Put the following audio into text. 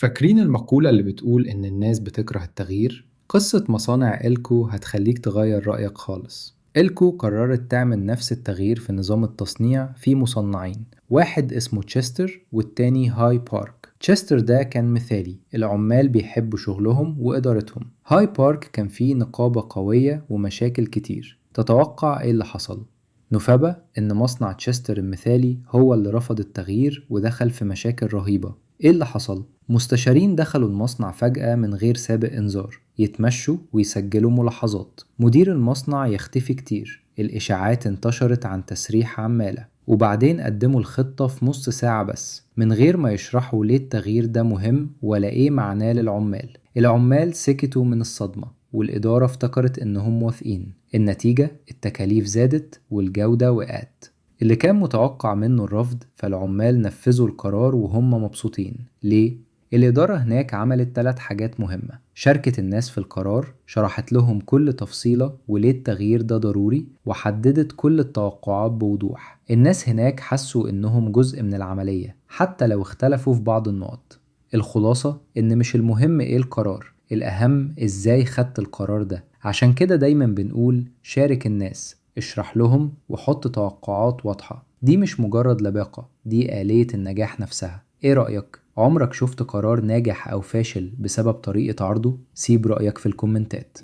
فاكرين المقولة اللي بتقول إن الناس بتكره التغيير؟ قصة مصانع إلكو هتخليك تغير رأيك خالص. إلكو قررت تعمل نفس التغيير في نظام التصنيع في مصنعين، واحد اسمه تشستر والتاني هاي بارك. تشستر ده كان مثالي، العمال بيحبوا شغلهم وإدارتهم. هاي بارك كان فيه نقابة قوية ومشاكل كتير. تتوقع إيه اللي حصل؟ نفبة إن مصنع تشستر المثالي هو اللي رفض التغيير ودخل في مشاكل رهيبة. إيه اللي حصل؟ مستشارين دخلوا المصنع فجأة من غير سابق إنذار، يتمشوا ويسجلوا ملاحظات. مدير المصنع يختفي كتير، الإشاعات انتشرت عن تسريح عمالة، وبعدين قدموا الخطة في نص ساعة بس من غير ما يشرحوا ليه التغيير ده مهم ولا إيه معناه للعمال. العمال سكتوا من الصدمة، والإدارة افتكرت إنهم موافقين. النتيجة التكاليف زادت والجودة وقعت. اللي كان متوقع منه الرفض، فالعمال نفذوا القرار وهم مبسوطين. ليه؟ الإدارة هناك عملت 3 حاجات مهمة: شاركت الناس في القرار، شرحت لهم كل تفصيلة وليه التغيير ده ضروري، وحددت كل التوقعات بوضوح. الناس هناك حسوا إنهم جزء من العملية حتى لو اختلفوا في بعض النقط. الخلاصة إن مش المهم إيه القرار، الأهم إزاي خدت القرار ده. عشان كده دايما بنقول شارك الناس، اشرح لهم وحط توقعات واضحة. دي مش مجرد لباقة، دي آلية النجاح نفسها. ايه رأيك؟ عمرك شفت قرار ناجح أو فاشل بسبب طريقة عرضه؟ سيب رأيك في الكومنتات.